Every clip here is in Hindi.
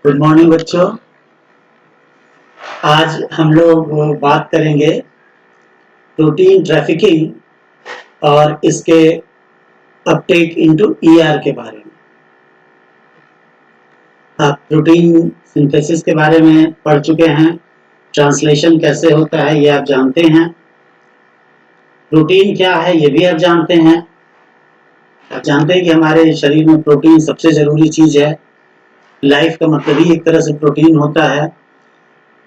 गुड मॉर्निंग बच्चों। आज हम लोग बात करेंगे प्रोटीन ट्रैफिकिंग और इसके अपटेक इनटू ईआर के बारे में। आप प्रोटीन सिंथेसिस के बारे में पढ़ चुके हैं, ट्रांसलेशन कैसे होता है ये आप जानते हैं, प्रोटीन क्या है ये भी आप जानते हैं। आप जानते हैं कि हमारे शरीर में प्रोटीन सबसे ज़रूरी चीज़ है। लाइफ का मतलब ही एक तरह से प्रोटीन होता है।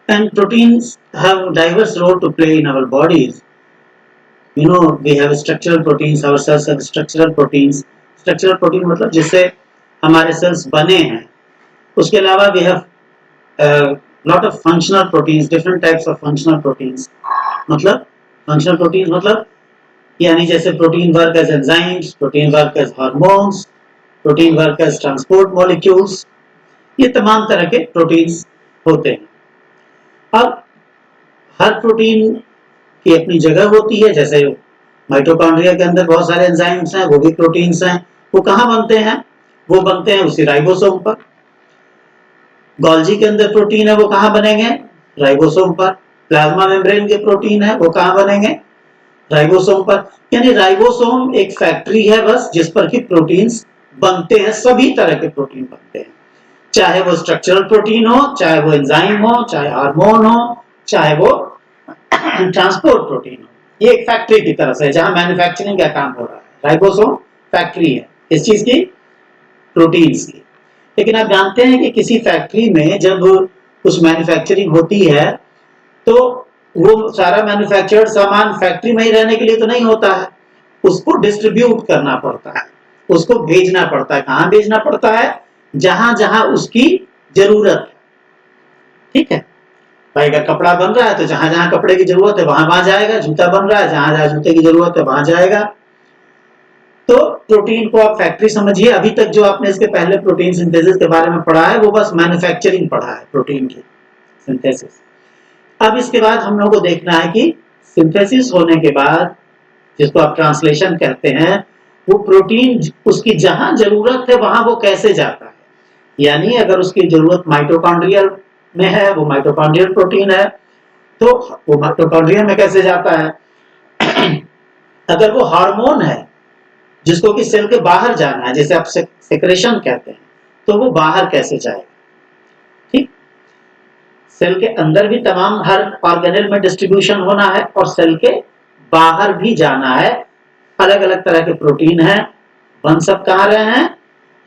And proteins have diverse role to play in our bodies. We have structural proteins, our cells have structural proteins. Structural protein मतलब जिससे हमारे cells बने हैं। उसके अलावा we have lot of functional proteins, different types of functional proteins. मतलब functional proteins मतलब यानी जैसे protein work as enzymes, protein work as hormones, protein work as transport molecules. ये तमाम तरह के proteins होते हैं। अब हर प्रोटीन की अपनी जगह होती है। जैसे माइटोकॉन्ड्रिया के अंदर बहुत सारे एंजाइम्स हैं, वो भी प्रोटीन्स हैं। वो कहाँ बनते हैं? वो बनते हैं उसी राइबोसोम पर। गोल्जी के अंदर प्रोटीन है, वो कहाँ बनेंगे? राइबोसोम पर। प्लाज्मा मेम्ब्रेन के प्रोटीन है, वो कहाँ बनेंगे? राइबोसोम पर। यानी राइबोसोम एक फैक्ट्री है बस, जिस पर कि प्रोटीन्स बनते हैं। सभी तरह के प्रोटीन बनते हैं, चाहे वो स्ट्रक्चरल प्रोटीन हो, चाहे वो एंजाइम हो, चाहे हार्मोन हो, चाहे वो ट्रांसपोर्ट प्रोटीन हो। ये एक फैक्ट्री की तरह से जहां मैन्युफैक्चरिंग का काम हो रहा है। राइबोसोम फैक्ट्री है इस चीज की, प्रोटीन्स की। लेकिन आप जानते हैं कि किसी फैक्ट्री में जब कुछ मैन्युफैक्चरिंग होती है तो वो सारा मैन्युफैक्चर्ड सामान फैक्ट्री में ही रहने के लिए तो नहीं होता है, उसको डिस्ट्रीब्यूट करना पड़ता है, उसको भेजना पड़ता है। कहाँ भेजना पड़ता है? जहां जहां उसकी जरूरत है। ठीक है, भाई का कपड़ा बन रहा है तो जहां जहां कपड़े की जरूरत है वहां वहां जाएगा। जूता बन रहा है, जहां जहां जूते की जरूरत है वहां जाएगा। तो प्रोटीन को आप फैक्ट्री समझिए। अभी तक जो आपने इसके पहले प्रोटीन सिंथेसिस के बारे में पढ़ा है वो बस मैन्युफैक्चरिंग पढ़ा है, प्रोटीन की सिंथेसिस। अब इसके बाद हम लोग को देखना है कि सिंथेसिस होने के बाद, जिसको आप ट्रांसलेशन कहते हैं, वो प्रोटीन उसकी जहां जरूरत है वहां वो कैसे जाता है। यानी अगर उसकी जरूरत माइटोकॉन्ड्रियल में है, वो माइटोकॉन्ड्रियल प्रोटीन है, तो वो माइटोकॉन्ड्रिया में कैसे जाता है। अगर वो हार्मोन है जिसको कि सेल के बाहर जाना है, जैसे आप सेक्रेशन कहते हैं, तो वो बाहर कैसे जाएगा। ठीक, सेल के अंदर भी तमाम हर ऑर्गेनेल में डिस्ट्रीब्यूशन होना है और सेल के बाहर भी जाना है। अलग अलग तरह के प्रोटीन हैं, बन सब कहाँ रहे हैं?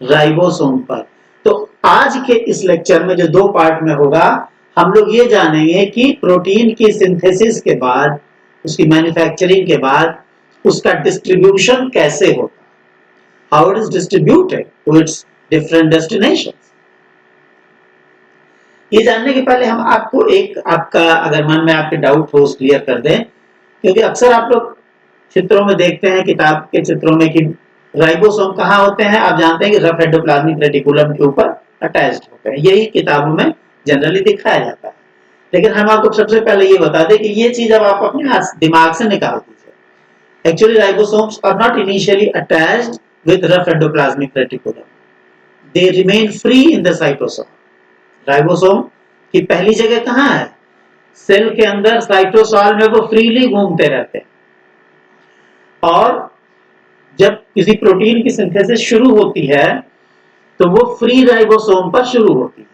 राइबोसोम पर। तो आज के इस लेक्चर में जो दो पार्ट में होगा, हम लोग ये जानेंगे कि प्रोटीन की सिंथेसिस के बाद, उसकी मैन्युफैक्चरिंग के बाद उसका डिस्ट्रीब्यूशन कैसे होता है, how it is distributed to its different destinations. ये जानने के पहले हम आपको एक, आपका अगर मन में आपके डाउट हो क्लियर कर दें। क्योंकि अक्सर आप लोग चित्रों में देखते हैं, किताब के चित्रों में, कि राइबोसोम कहाँ होते हैं। आप जानते हैं कि रफ एंडोप्लाज्मिक रेटिकुलम के ऊपर अटैच्ड होते हैं। यही किताबों में जनरली दिखाया जाता है। लेकिन हम आपको सबसे पहले ये बता दें कि ये चीज अब आप अपने दिमाग से निकाल दीजिए। Actually ribosomes are not initially attached with rough endoplasmic reticulum, they remain free in the cytosome. Ribosome की पहली जगह कहाँ है? सेल के अंदर साइटोसॉल में वो फ्रीली घूमते रहते हैं। और जब किसी प्रोटीन की सिंथेसिस शुरू होती है तो वो फ्री राइबोसोम पर शुरू होती है।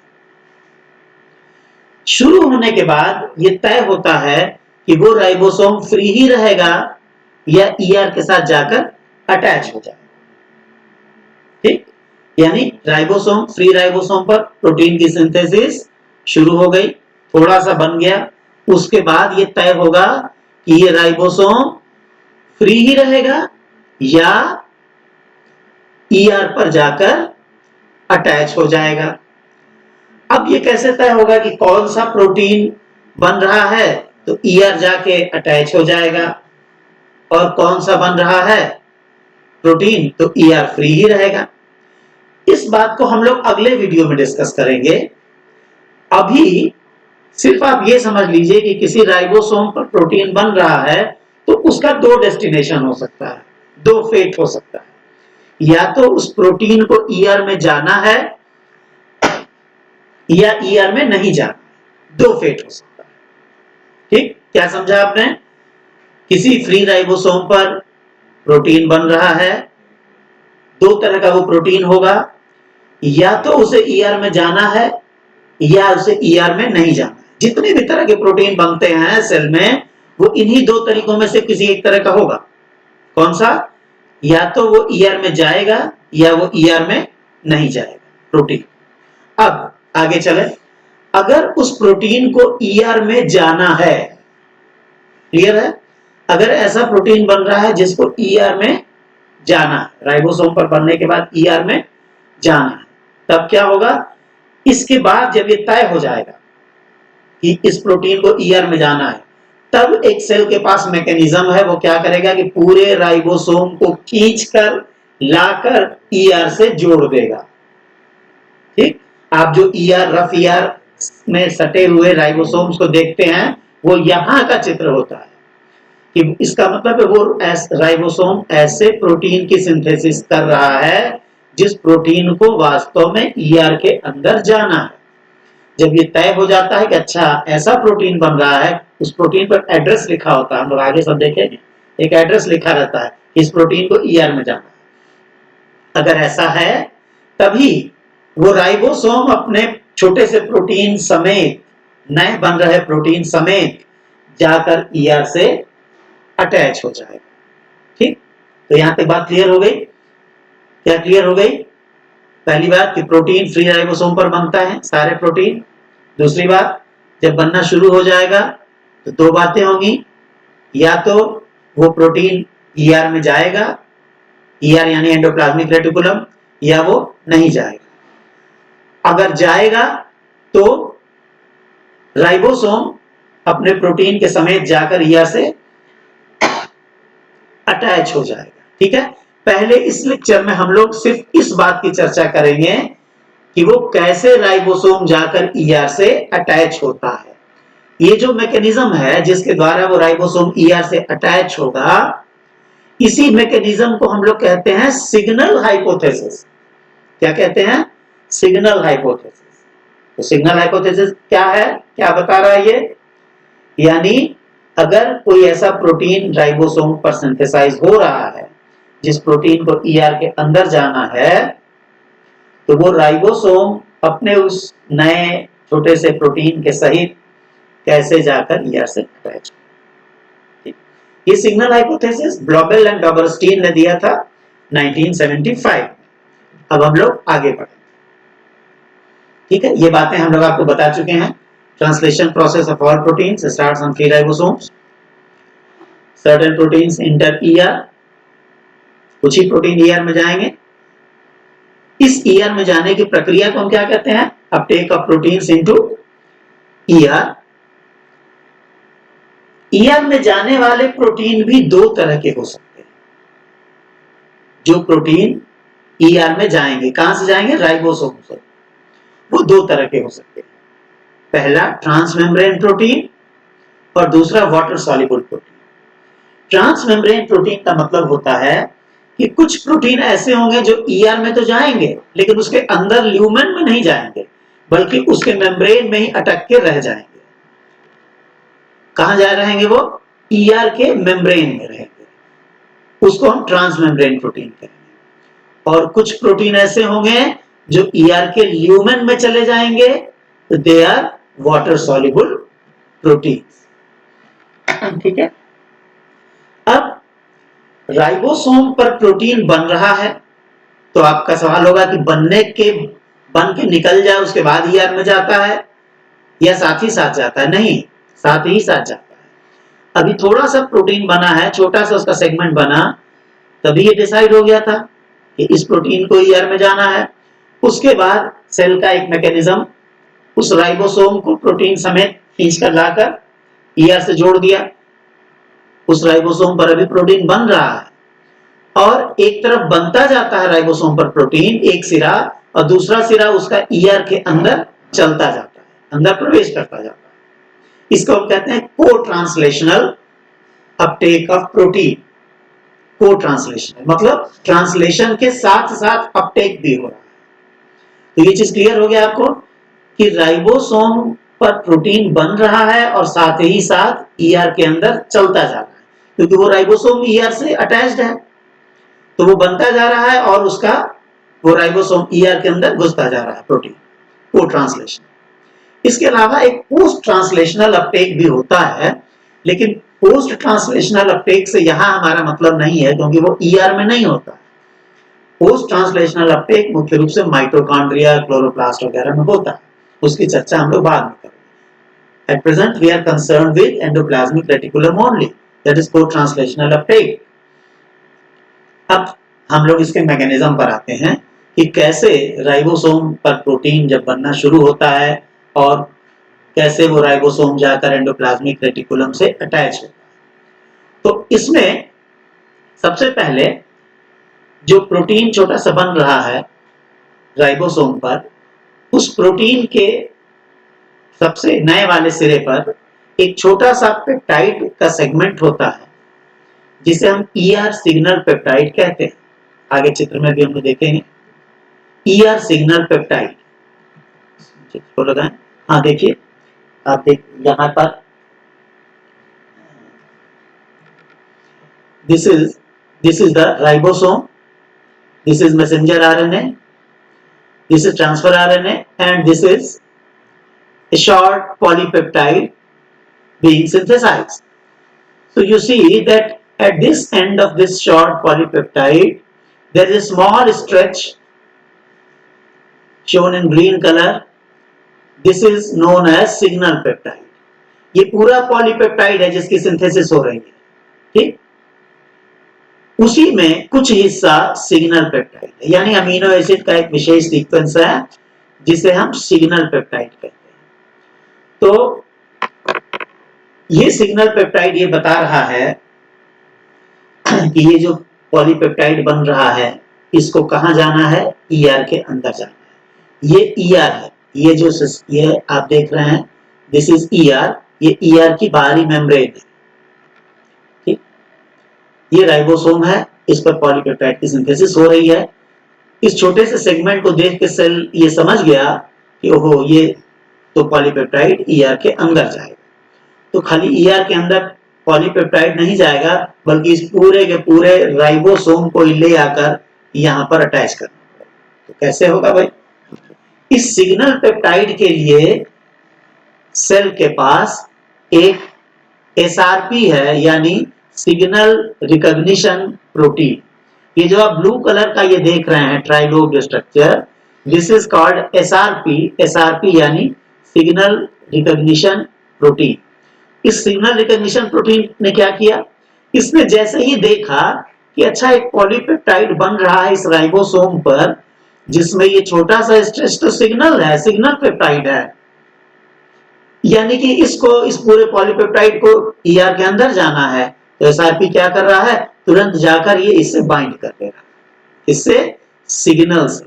शुरू होने के बाद ये तय होता है कि वो राइबोसोम फ्री ही रहेगा या ईआर के साथ जाकर अटैच हो जाए। ठीक, यानी राइबोसोम, फ्री राइबोसोम पर प्रोटीन की सिंथेसिस शुरू हो गई, थोड़ा सा बन गया। उसके बाद ये तय होगा कि ये राइबोसोम फ्री ही रहेगा या ईआर पर जाकर अटैच हो जाएगा। अब ये कैसे तय होगा कि कौन सा प्रोटीन बन रहा है तो ईआर जाके अटैच हो जाएगा, और कौन सा बन रहा है प्रोटीन तो ईआर फ्री ही रहेगा। इस बात को हम लोग अगले वीडियो में डिस्कस करेंगे। अभी सिर्फ आप ये समझ लीजिए कि किसी राइबोसोम पर प्रोटीन बन रहा है तो उसका दो डेस्टिनेशन हो सकता है, दो फेट हो सकता है। या तो उस प्रोटीन को ईआर में जाना है या ईआर में नहीं जाना, दो फेट हो सकता है। ठीक, क्या समझा आपने? किसी फ्री राइबोसोम पर प्रोटीन बन रहा है, दो तरह का वो प्रोटीन होगा, या तो उसे ईआर में जाना है या उसे ईआर में नहीं जाना है। जितने भी तरह के प्रोटीन बनते हैं सेल में, वो इन्हीं दो तरीकों में से किसी एक तरह का होगा। कौन सा? या तो वो ईआर में जाएगा या वो ईआर में नहीं जाएगा प्रोटीन। अब आगे चले, अगर उस प्रोटीन को ईआर में जाना है, क्लियर है? अगर ऐसा प्रोटीन बन रहा है जिसको ईआर में जाना है, राइबोसोम पर बनने के बाद ईआर में जाना है, तब क्या होगा? इसके बाद जब ये तय हो जाएगा कि इस प्रोटीन को ईआर में जाना है, तब एक सेल के पास मैकेनिज्म है, वो क्या करेगा कि पूरे राइबोसोम को खींचकर लाकर ईआर से जोड़ देगा। ठीक, आप जो ईआर, रफ ईआर में सटे हुए राइबोसोम्स को देखते हैं, वो यहां का चित्र होता है कि इसका मतलब है वो राइबोसोम ऐसे प्रोटीन की सिंथेसिस कर रहा है जिस प्रोटीन को वास्तव में ईआर के अंदर जाना है। जब ये तय हो जाता है कि अच्छा ऐसा प्रोटीन बन रहा है, उस प्रोटीन पर एड्रेस लिखा होता है, हम लोग आगे सब देखेंगे, एक एड्रेस लिखा रहता है कि इस प्रोटीन को ईआर में जाना है। अगर ऐसा है, तभी वो राइबोसोम अपने छोटे से प्रोटीन समेत, नए बन रहे प्रोटीन समेत जाकर ईआर से अटैच हो जाएगा। ठीक, तो यहां तक बात क्लियर हो गई? क्या क्लियर हो गई? पहली बात कि प्रोटीन फ्री राइबोसोम पर बनता है, सारे प्रोटीन। दूसरी बात, जब बनना शुरू हो जाएगा तो दो बातें होंगी, या तो वो प्रोटीन ईआर में जाएगा, ईआर यानी एंडोप्लाज्मिक रेटिकुलम, या वो नहीं जाएगा। अगर जाएगा तो राइबोसोम अपने प्रोटीन के समेत जाकर ईआर से अटैच हो जाएगा। ठीक है, पहले इस लेक्चर में हम लोग सिर्फ इस बात की चर्चा करेंगे कि वो कैसे राइबोसोम जाकर ईआर से अटैच होता है। ये जो मैकेनिज्म है जिसके द्वारा वो राइबोसोम ईआर से अटैच होगा, इसी मैकेनिज्म को हम लोग कहते हैं सिग्नल हाइपोथेसिस। क्या कहते हैं? Signal hypothesis. तो सिग्नल हाइपोथेसिस क्या है, क्या बता रहा है ये? यानी अगर कोई ऐसा प्रोटीन राइबोसोम पर सिंथेसाइज हो रहा है जिस प्रोटीन को ईआर के अंदर जाना है, तो वो राइबोसोम अपने उस नए छोटे से प्रोटीन के सहित कैसे जाकर ईआर से अटैच। ये सिग्नल हाइपोथेसिस ब्लॉबेल एंड डॉबरस्टीन ने दिया था 1975। अब हम लोग आगे बढ़े। ठीक है, ये बातें हम लोग आपको बता चुके हैं। Translation process of all proteins starts on free ribosomes. Certain proteins enter ER, कुछ ही प्रोटीन ईआर में जाएंगे। इस ईआर में जाने की प्रक्रिया को हम क्या कहते हैं? Uptake of proteins into ER. ER में जाने वाले प्रोटीन भी दो तरह के हो सकते हैं। जो प्रोटीन ईआर में जाएंगे, कहां से जाएंगे? राइबोसोम से। वो दो तरह के हो सकते हैं। पहला ट्रांसमेम्ब्रेन प्रोटीन और दूसरा water soluble protein. Transmembrane protein का मतलब होता है कि कुछ प्रोटीन ऐसे होंगे जो ईआर में तो जाएंगे, लेकिन उसके अंदर ल्यूमेन में नहीं जाएंगे, बल्कि उसके मेम्ब्रेन में ही अटक के रह जाएंगे। कहां जा रहेंगे वो? ईआर के मेम्ब्रेन में रहेंगे। उसको हम ट्रांसमेम्ब्रेन प्रोटीन कहेंगे। और कुछ प्रोटीन ऐसे होंगे जो ईआर के ल्यूमेन में चले जाएंगे, तो they are water soluble protein. ठीक है, अब राइबोसोम पर प्रोटीन बन रहा है, तो आपका सवाल होगा कि बन के निकल जाए उसके बाद ईआर में जाता है या साथ ही साथ जाता है? नहीं, साथ ही साथ जाता है। अभी थोड़ा सा प्रोटीन बना है, छोटा सा उसका सेगमेंट बना, तभी ये डिसाइड हो गया था कि इस प्रोटीन को ईआर में जाना है। उसके बाद सेल का एक मैकेनिज्म उस राइबोसोम को प्रोटीन समेत खींचकर लाकर ईआर से जोड़ दिया। उस राइबोसोम पर अभी प्रोटीन बन रहा है और एक तरफ बनता जाता है राइबोसोम पर प्रोटीन, एक सिरा, और दूसरा सिरा उसका ईआर के अंदर चलता जाता है, अंदर प्रवेश करता जाता है। इसको हम कहते हैं को ट्रांसलेशनल अपटेक ऑफ प्रोटीन। को ट्रांसलेशनल मतलब ट्रांसलेशन के साथ साथ अपटेक भी हो रहा है। तो ये चीज क्लियर हो गया आपको? कि राइबोसोम पर प्रोटीन बन रहा है और साथ ही साथ ईआर के अंदर चलता जा रहा है, क्योंकि वो राइबोसोम ईआर से अटैच्ड है, तो वो बनता जा रहा है और उसका वो राइबोसोम ईआर के अंदर घुसता जा रहा है प्रोटीन, वो ट्रांसलेशन। इसके अलावा एक पोस्ट ट्रांसलेशनल अपटेक भी होता है, लेकिन पोस्ट ट्रांसलेशनल अपटेक से यहां हमारा मतलब नहीं है, क्योंकि वो ईआर में नहीं होता। पोस्ट ट्रांसलेशनल अपटेक मुख्य रूप से माइटोकॉन्ड्रिया, क्लोरोप्लास्ट वगैरह में होता है, उसकी चर्चा हम लोग बाद में करेंगे। At present we are concerned with endoplasmic reticulum only, that is post translational uptake. अब हम लोग इसके मैकेनिज्म पर आते हैं कि कैसे राइबोसोम पर प्रोटीन जब बनना शुरू होता है और कैसे वो राइबोसोम जाकर एंडोप्लाज्मिक रेटिकुलम से अटैच होता है। तो इसमें सबसे पहले जो प्रोटीन छोटा सा बन रहा है राइबोसोम पर, उस प्रोटीन के सबसे नए वाले सिरे पर एक छोटा सा पेप्टाइड का सेगमेंट होता है, जिसे हम ईआर सिग्नल पेप्टाइड कहते हैं। आगे चित्र में भी हम लोग देखेंगे ईआर सिग्नल पेप्टाइड को लगाएं। हाँ देखिए, आप देख यहाँ पर this is the ribosome, this is messenger RNA, this is transfer RNA, and this is a short polypeptide being synthesized. So you see that at this end of this short polypeptide there is a small stretch shown in green color. This is known as signal peptide. ये पूरा पॉलीपेप्टाइड है जिसकी सिंथेसिस हो रही है, ठीक। उसी में कुछ हिस्सा सिग्नल पेप्टाइड है, यानी अमीनो एसिड का एक विशेष सीक्वेंस है जिसे हम सिग्नल पेप्टाइड कहते हैं। तो ये सिग्नल पेप्टाइड ये बता रहा है कि ये जो पॉलीपेप्टाइड बन रहा है इसको कहां जाना है, ईआर के अंदर जाना है। ये ईआर है, ये जो ये आप देख रहे हैं दिस इज ईआर, ये ईआर की बाहरी मेम्ब्रेन है, ठीक। ये राइबोसोम है, इस पर पॉलीपेप्टाइड की सिंथेसिस हो रही है। इस छोटे से सेगमेंट को देख के सेल ये समझ गया कि ओहो ये तो पॉलीपेप्टाइड ईआर के अंदर जाएगा। तो खाली ईआर के अंदर पॉलीपेप्टाइड नहीं जाएगा, बल्कि इस पूरे के पूरे राइबोसोम को ले आकर यहां पर अटैच करना। तो कैसे होगा भाई, इस सिग्नल पेप्टाइड के लिए सेल के पास एक एसआरपी है, यानी सिग्नल रिकॉग्निशन प्रोटीन। ये जो आप ब्लू कलर का ये देख रहे हैं trilobe structure, this is called SRP. SRP यानी सिग्नल रिकॉग्निशन प्रोटीन। इस सिग्नल रिकॉग्निशन प्रोटीन ने क्या किया, इसने जैसे ही देखा कि अच्छा एक पॉलीपेप्टाइड बन रहा है इस राइबोसोम पर जिसमें ये छोटा सा स्ट्रेच तो सिग्नल है, सिग्नल पेप्टाइड है, यानी कि इसको इस पूरे पॉलीपेप्टाइड को ईआर के अंदर जाना है। तो एसआरपी क्या कर रहा है, तुरंत जाकर ये इससे बाइंड कर दे रहा है, इससे सिग्नल से,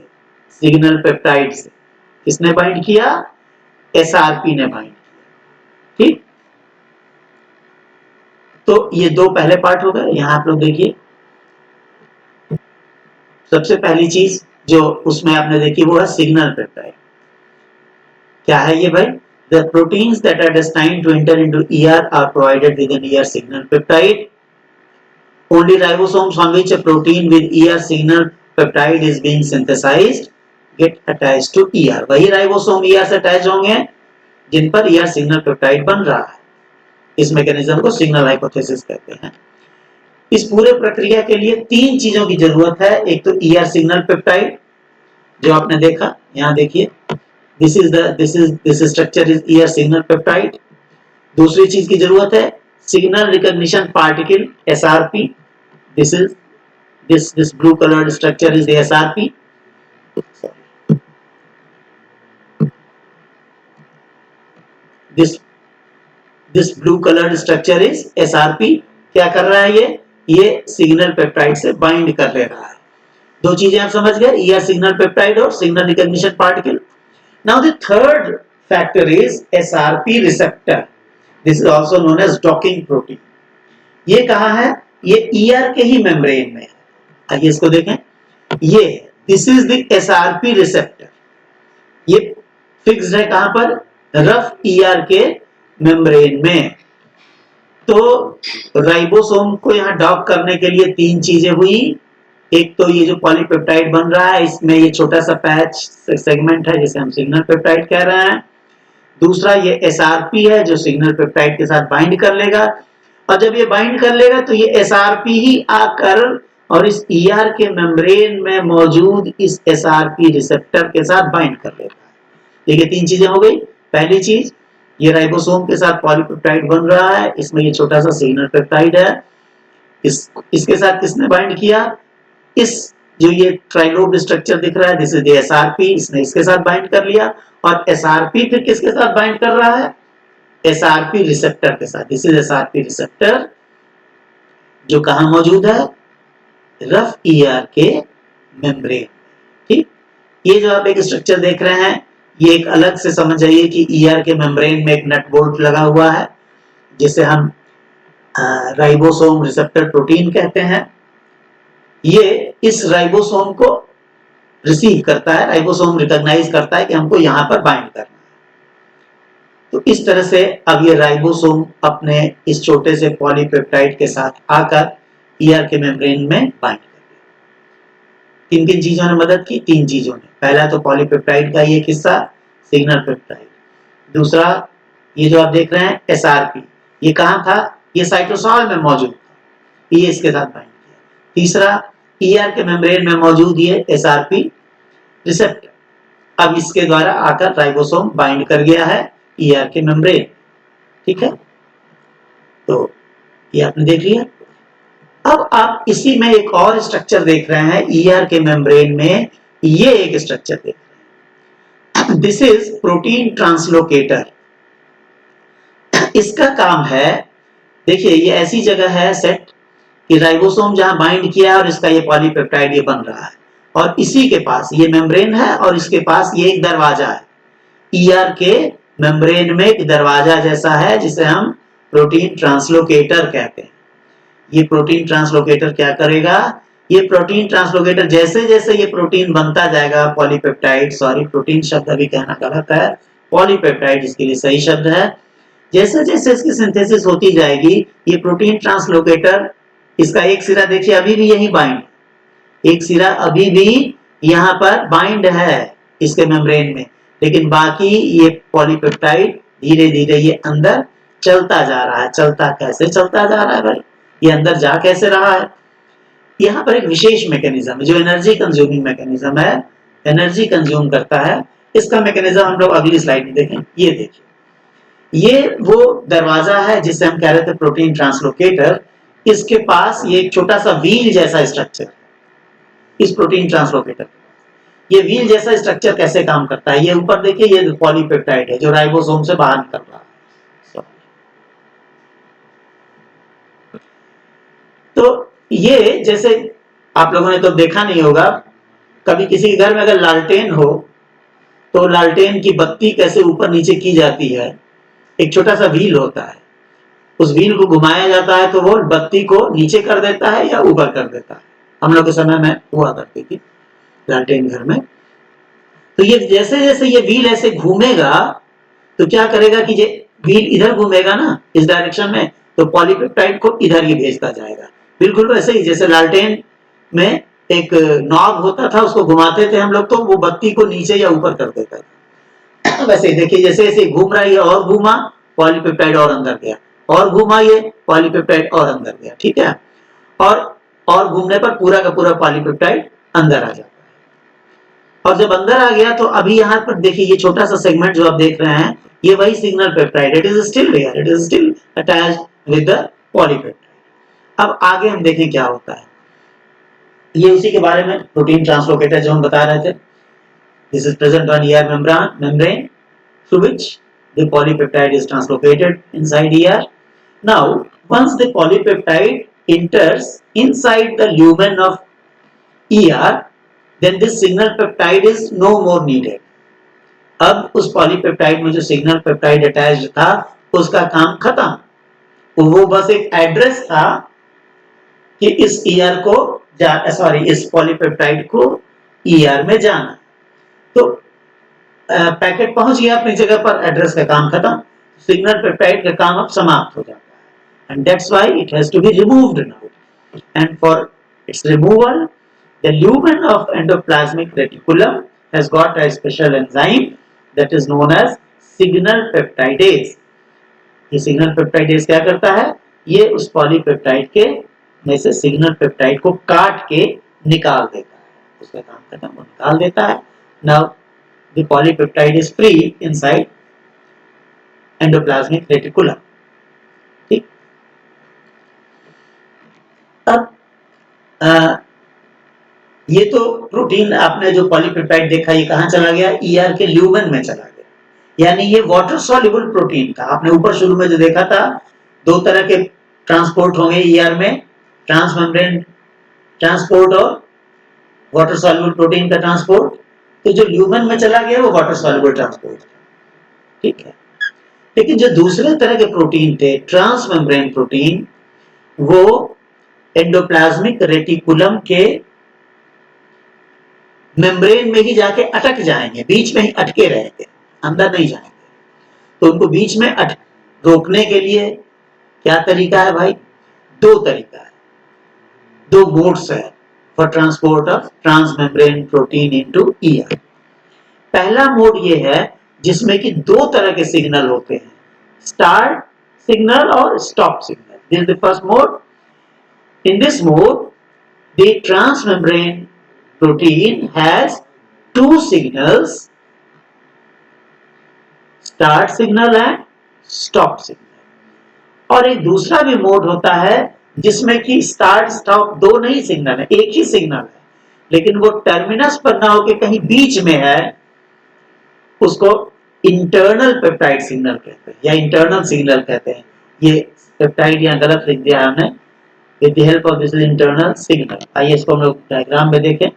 सिग्नल पेप्टाइड से। किसने बाइंड किया, एसआरपी ने बाइंड किया, ठीक। तो ये दो पहले पार्ट हो गए। यहां आप लोग देखिए, सबसे पहली चीज जो उसमें आपने देखी वो है सिग्नल पेप्टाइड। क्या है ये भाई, the proteins that are destined to enter into ER are provided with an ER signal peptide. Only ribosomes on which a protein with ER signal peptide is being synthesized get attached to ER. वही राइबोसोम ER से अटैच होंगे जिन पर ER सिग्नल पेप्टाइड बन रहा है। इस मैकेनिज्म को सिग्नल हाइपोथेसिस कहते हैं। इस पूरे प्रक्रिया के लिए तीन चीजों की जरूरत है। एक तो ER सिग्नल पेप्टाइड जो आपने देखा, यहां देखिए this structure is ER signal peptide। दूसरी चीज की जरूरत है signal recognition particle SRP। this blue colored structure is the SRP। this blue colored structure is SRP। क्या कर रहा है ये सिग्नल पेप्टाइड से बाइंड कर ले रहा है। दो चीजें आप समझ गए, ER सिग्नल पेप्टाइड और signal recognition particle. Now the third factor is SRP receptor. This is also known as docking protein. ये कहाँ है, ये ER के ही मेम्ब्रेन में है। आइए इसको देखें, ये this is the SRP receptor। ये फिक्स्ड है कहां पर, रफ ईआर के मेम्ब्रेन में। तो राइबोसोम को यहां डॉक करने के लिए तीन चीजें हुई। एक तो ये जो पॉलीपेप्टाइड बन रहा है, इसमें ये छोटा सा पैच सेगमेंट है जिसे हम सिग्नल पेप्टाइड कह रहे हैं। दूसरा ये एसआरपी है जो सिग्नल पेप्टाइड के साथ बाइंड कर लेगा, और जब ये बाइंड कर लेगा तो ये एसआरपी ही आकर और इस ईआर के मेम्ब्रेन में मौजूद इस एसआरपी रिसेप्टर के साथ बाइंड कर लेता है। देखिए तीन चीजें हो गई। पहली चीज, ये राइबोसोम के साथ पॉलीपेप्टाइड बन रहा है, इसमें ये छोटा सा सिग्नल पेप्टाइड है, इसके साथ किसने बाइंड किया, इस जो ये ट्राइलोब स्ट्रक्चर दिख रहा है, दिस इज द एसआरपी, इसने इसके साथ बाइंड कर लिया। और एसआरपी फिर किसके साथ बाइंड कर रहा है, एसआरपी रिसेप्टर के साथ। दिस इज एसआरपी रिसेप्टर जो कहां मौजूद है, रफ ईआर के मेम्ब्रेन। ठीक, ये जो आप एक स्ट्रक्चर देख रहे हैं, ये एक अलग से समझ जाइए कि ईआर के मेम्ब्रेन में एक नट बोल्ट लगा हुआ है जिसे हम राइबोसोम रिसेप्टर प्रोटीन कहते हैं। ये इस राइबोसोम को रिसीव करता है, राइबोसोम रिकॉग्नाइज करता है कि हमको यहां पर बाइंड करना है। तो इस तरह से अब ये राइबोसोम अपने इस छोटे से पॉलीपेप्टाइड के साथ आकर ईआर के मेम्ब्रेन में बाइंड कर दिया। किन किन चीजों ने मदद की, तीन चीजों ने। पहला तो पॉलीपेप्टाइड का ये हिस्सा सिग्नल पेप्टाइड, दूसरा ये जो आप देख रहे हैं एसआरपी, ये कहां था, ये साइटोसॉल में मौजूद था, ये इसके साथ बाइंड किया। तीसरा ईआर के मेम्ब्रेन में मौजूद ये एसआरपी रिसेप्टर, अब इसके द्वारा आकर राइबोसोम बाइंड कर गया है ईआर के मेम्ब्रेन। ठीक है, तो ये आपने देख लिया। अब आप इसी में एक और स्ट्रक्चर देख रहे हैं, ईआर के मेम्ब्रेन में ये एक स्ट्रक्चर देख रहे हैं, दिस इज प्रोटीन ट्रांसलोकेटर। इसका काम है, देखिए ये ऐसी जगह है सेट कि राइबोसोम जहां बाइंड किया और इसका ये पॉलीपेप्टाइड ये बन रहा है, और इसी के पास ये मेम्ब्रेन है और इसके पास ये एक दरवाजा है। ईआर के मेम्ब्रेन में एक दरवाजा जैसा है जिसे हम प्रोटीन ट्रांसलोकेटर कहते हैं। ये प्रोटीन ट्रांसलोकेटर क्या करेगा, ये प्रोटीन ट्रांसलोकेटर जैसे जैसे ये प्रोटीन बनता जाएगा, पॉलीपेप्टाइड, सॉरी प्रोटीन शब्द अभी कहना गलत है, पॉलीपेप्टाइड इसके लिए सही शब्द है। जैसे जैसे इसकी सिंथेसिस होती जाएगी, ये प्रोटीन ट्रांसलोकेटर, इसका एक सिरा देखिए अभी भी यही बाइंड, एक सिरा अभी भी यहाँ पर बाइंड है इसके मेम्ब्रेन में, लेकिन बाकी ये पॉलीपेप्टाइड धीरे धीरे ये अंदर चलता जा रहा है। चलता कैसे चलता जा रहा है भाई, ये अंदर जा कैसे रहा है, यहाँ पर एक विशेष मैकेनिज्म है जो एनर्जी कंज्यूमिंग मैकेनिज्म है, एनर्जी कंज्यूम करता है। इसका मैकेनिज्म हम लोग अगली स्लाइड में देखें। ये देखिए, ये वो दरवाजा है जिसे हम कह रहे थे प्रोटीन ट्रांसलोकेटर। इसके पास ये एक छोटा सा व्हील जैसा स्ट्रक्चर है इस प्रोटीन ट्रांसलोकेटर। ये व्हील जैसा स्ट्रक्चर कैसे काम करता है, ये ऊपर देखिए, ये पॉलीपेप्टाइड है जो राइबोसोम से बाहर निकल रहा है। तो ये जैसे आप लोगों ने तो देखा नहीं होगा, कभी किसी के घर में अगर लालटेन हो तो लालटेन की बत्ती कैसे ऊपर नीचे की जाती है, एक छोटा सा व्हील होता है, उस व्हील को घुमाया जाता है तो वो बत्ती को नीचे कर देता है या ऊपर कर देता है। हम लोग के समय में हुआ करती थी लालटेन घर में। तो ये जैसे जैसे ये व्हील ऐसे घूमेगा तो क्या करेगा कि ये व्हील इधर घूमेगा ना इस डायरेक्शन में, तो पॉलीपेप्टाइड को इधर ही भेजता जाएगा। बिल्कुल वैसे ही जैसे लालटेन में एक नॉब होता था, उसको घुमाते थे हम लोग तो वो बत्ती को नीचे या ऊपर कर देता था। वैसे ही देखिए जैसे जैसे घूम रहा है और घूमा, पॉलीपेप्टाइड और अंदर गया, और घुमा ये पॉलीपेप्टाइड और अंदर गया। ठीक है, और घूमने पर पूरा का पूरा पॉलीपेप्टाइड अंदर आ जाता है। और जब अंदर आ गया तो अभी यहाँ पर देखिए ये छोटा सा सेगमेंट जो आप देख रहे हैं, ये वही signal peptide, it is still there, it is still attached with the polypeptide. अब आगे हम देखें क्या होता है, ये उसी के बारे में प्रोटीन ट्रांसलोकेटर जो हम बता रहे थे। This is present on ER membrane through which the polypeptide is translocated inside ER. Now, once the polypeptide enters inside the lumen of ER, then this signal peptide is no more needed. अब उस पॉलीपेप्टाइड में जो सिग्नल पेप्टाइड अटैच्ड था उसका काम खत्म, वो बस एक एड्रेस था कि इस ER को इस पॉलीपेप्टाइड को ER में जाना। तो पैकेट पहुंच गया अपनी जगह पर, एड्रेस का काम खत्म, सिग्नल पेप्टाइड का काम अब समाप्त हो जाता है, and that's why it has to be removed now, and for its removal, the lumen of endoplasmic reticulum has got a special enzyme that is known as signal peptidase. ये सिग्नल पेप्टाइडेज क्या करता है, ये उस पॉलीपेप्टाइड के में से सिग्नल पेप्टाइड को काट के निकाल देता है, उसका काम खत्म, वो निकाल देता है. Now the polypeptide is free inside endoplasmic reticulum. ठीक. अब ये तो प्रोटीन आपने जो पॉलीपेप्टाइड देखा ये कहां चला गया, ईआर के ल्यूमेन में चला गया, यानी ये वाटर सॉल्युबल प्रोटीन था. आपने ऊपर शुरू में जो देखा था, दो तरह के ट्रांसपोर्ट होंगे ईआर में, ट्रांसमेम्ब्रेन ट्रांसपोर्ट और वाटर सॉल्युबल प्रोटीन का ट्रांसपोर्ट. तो जो ल्यूमेन में चला गया वो वाटर सॉल्युबल ट्रांसपोर्ट. ठीक है. लेकिन जो दूसरे तरह के प्रोटीन थे, ट्रांसमेम्ब्रेन प्रोटीन, वो एंडोप्लाज्मिक रेटिकुलम के मेम्ब्रेन में ही जाके अटक जाएंगे, बीच में ही अटके रहेंगे, अंदर नहीं जाएंगे. तो उनको बीच में रोकने के लिए क्या तरीका है भाई, दो तरीका है, दो मोड्स है for transport of transmembrane protein into ER. पहला मोड ये है जिसमें कि दो तरह के सिग्नल होते हैं, स्टार्ट सिग्नल और stop signal. This is the first mode. In this mode the transmembrane protein has two signals, start signal and stop signal. और एक दूसरा भी मोड होता है जिसमें कि स्टार्ट स्टॉप दो नहीं सिग्नल है, एक ही सिग्नल है, लेकिन वो टर्मिनस पर ना होके कहीं बीच में है, उसको इंटरनल पेप्टाइड सिग्नल कहते हैं या इंटरनल सिग्नल कहते हैं. ये पेप्टाइड यहाँ गलत लिख दिया हमने, with the help of this internal signal. आइए इसको हम लोग डायग्राम में देखें.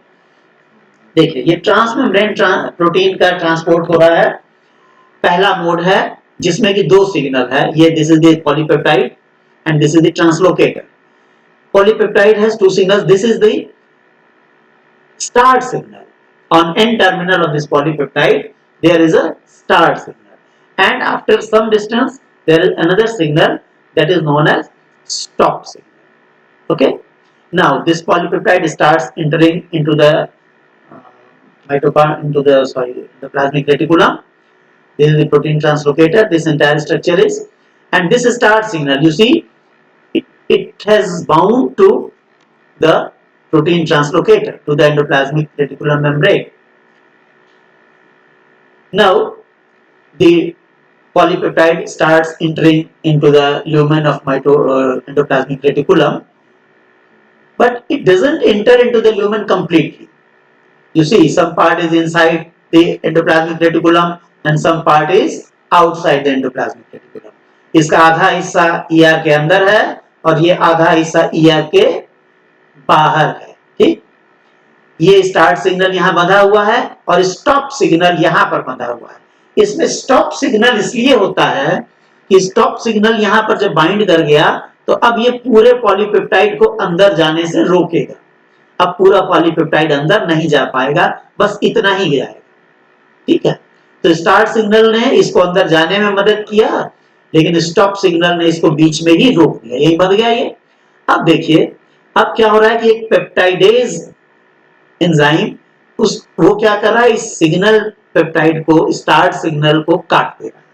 देखिए ये ट्रांसमेम्ब्रेन प्रोटीन का ट्रांसपोर्ट हो रहा है. पहला मोड है जिसमें कि दो सिग्नल है, ये this is the polypeptide and this is the translocator. Polypeptide has two signals. This is the start signal. On N terminal of this polypeptide there is a start signal, and after some distance there is another signal that is known as stop signal. Okay, now this polypeptide starts entering into the the plasmic reticulum. This is the protein translocator, this entire structure is, and this start signal, you see it has bound to the protein translocator, to the endoplasmic reticulum membrane. Now the polypeptide starts entering into the lumen of endoplasmic reticulum, but it doesn't enter into the lumen completely. You see, some part is inside the endoplasmic reticulum and some part is outside the endoplasmic reticulum. इसका आधा हिस्सा ईआर के अंदर है और ये आधा हिस्सा ईआर के बाहर है. ठीक. ये स्टार्ट सिग्नल यहां बंधा हुआ है और स्टॉप सिग्नल यहां पर बंधा हुआ है. इसमें स्टॉप सिग्नल इसलिए होता है कि स्टॉप सिग्नल यहां पर जब बाइंड कर गया तो अब ये पूरे पॉलीपेप्टाइड को अंदर जाने से रोकेगा. अब पूरा पॉलीपेप्टाइड अंदर नहीं जा पाएगा, बस इतना ही जाएगा. ठीक है. तो स्टार्ट सिग्नल ने इसको अंदर जाने में मदद किया, लेकिन स्टॉप सिग्नल ने इसको बीच में ही रोक दिया. यही बन गया ये. अब देखिए अब क्या हो रहा है कि एक पेप्टाइडेज एंजाइम वो क्या कर रहा है, इस सिग्नल पेप्टाइड को, स्टार्ट सिग्नल को काट दे रहा है.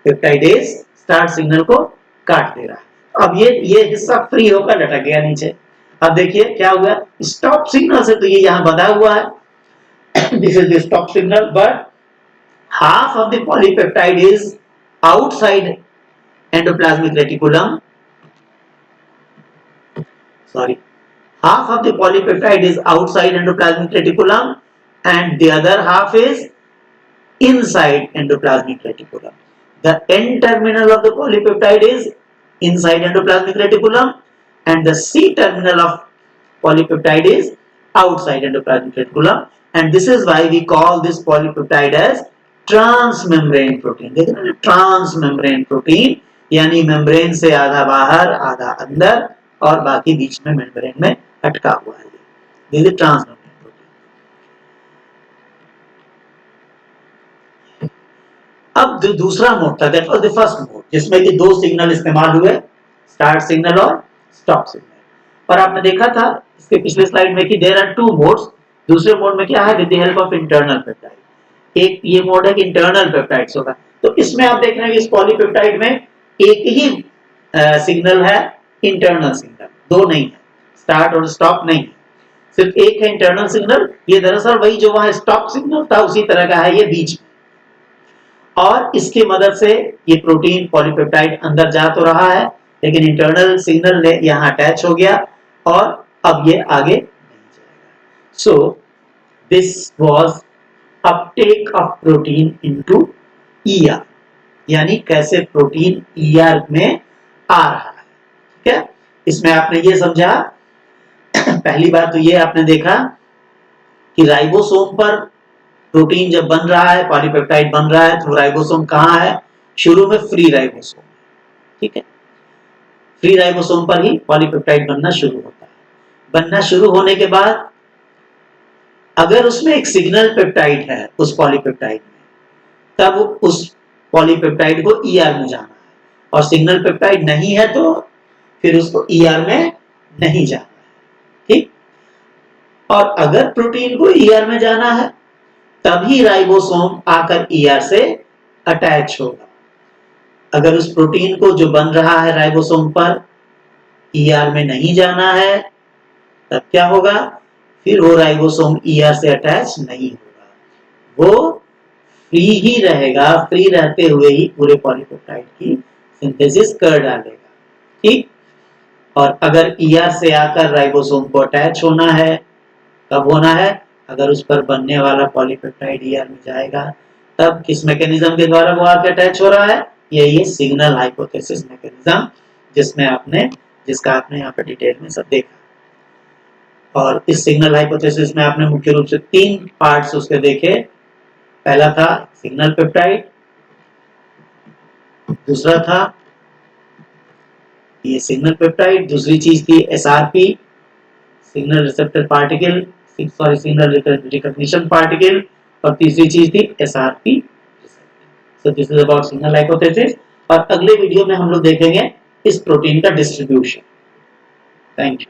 पेप्टाइडेज स्टार्ट सिग्नल को काट दे रहा है. अब ये हिस्सा फ्री होकर लटक गया नीचे. अब देखिए क्या हुआ, स्टॉप सिग्नल से तो ये यहां बंधा हुआ है. This is the stop signal, but half of the polypeptide is outside endoplasmic reticulum. Sorry, half of the polypeptide is outside endoplasmic reticulum and the other half is inside endoplasmic reticulum. The N terminal of the polypeptide is inside endoplasmic reticulum and the C terminal of polypeptide is outside endoplasmic reticulum, and this is why we call this polypeptide as transmembrane protein. देखिए ना, ट्रांसमेम्ब्रेन प्रोटीन यानी मेम्ब्रेन से आधा बाहर आधा अंदर और बाकी बीच में मेम्ब्रेन में अटका हुआ है. ये ट्रांसमेम्ब्रेन प्रोटीन. जो दूसरा मोड था that was the first mode, जिसमें कि दो सिग्नल इस्तेमाल हुए, स्टार्ट सिग्नल और स्टॉप सिग्नल। और आपने देखा था इसके पिछले स्लाइड में कि देयर आर टू मोड्स। दूसरे मोड में क्या है, with the help of internal peptide. एक ये मोड है कि इंटरनल पेप्टाइड्स होगा। तो इसमें आप देख रहे हैं कि इस पॉलीपेप्टाइड में एक ही सिग्नल है, इंटरनल सिग्नल, दो नहीं है, स्टार्ट और स्टॉप नहीं है, सिर्फ एक है इंटरनल सिग्नल। ये दरअसल वही जो वहां स्टॉप सिग्नल था उसी तरह का है ये बीच में। और इसकी मदद से ये प्रोटीन पॉलीपेप्टाइड अंदर जा तो रहा है, लेकिन इंटरनल सिग्नल यहां अटैच हो गया और अब ये आगे नहीं जाएगा। So this was Uptake of protein into ER, यानी कैसे प्रोटीन ईआर में आ रहा है। ठीक है, इसमें आपने ये समझा पहली बात तो ये आपने देखा कि राइबोसोम पर प्रोटीन जब बन रहा है, पॉलीपेप्टाइड बन रहा है, तो राइबोसोम कहाँ है, शुरू में फ्री राइबोसोम। ठीक है, फ्री राइबोसोम पर ही पॉलीपेप्टाइड बनना शुरू होता है। बनना शुरू होने के बाद अगर उसमें एक सिग्नल पेप्टाइड है उस पॉलीपेप्टाइड में, तब उस पॉलीपेप्टाइड को ईआर में जाना है, और सिग्नल पेप्टाइड नहीं है तो फिर उसको ईआर में नहीं जाना है। ठीक, और अगर प्रोटीन को ईआर में जाना है तभी राइबोसोम आकर ईआर से अटैच होगा। अगर उस प्रोटीन को जो बन रहा है राइबोसोम पर ईआर में नहीं जाना है, तब क्या होगा, फिर वो राइबोसोम ईआर से अटैच नहीं होगा, वो फ्री ही रहेगा, फ्री रहते हुए ही पूरे पॉलीपेप्टाइड की सिंथेसिस कर डालेगा। ठीक, और अगर ईआर से आकर राइबोसोम को अटैच होना है, कब होना है, अगर उस पर बनने वाला पॉलीपेप्टाइड ईआर में जाएगा, तब किस मैकेनिज्म के द्वारा वो आके अटैच हो रहा है, ये सिग्नल हाइपोथेसिस मैकेनिज्म, जिसका आपने यहाँ पे डिटेल में सब देखा। और इस सिग्नल हाइपोथेसिस में आपने मुख्य रूप से तीन पार्ट्स उसके देखे। पहला था सिग्नल पेप्टाइड, दूसरा था ये सिग्नल पेप्टाइड, दूसरी चीज थी SRP, signal receptor particle, signal recognition particle, और तीसरी चीज थी SRP. So this is about signal hypothesis. और अगले वीडियो में हम लोग देखेंगे इस प्रोटीन का डिस्ट्रीब्यूशन। Thank you.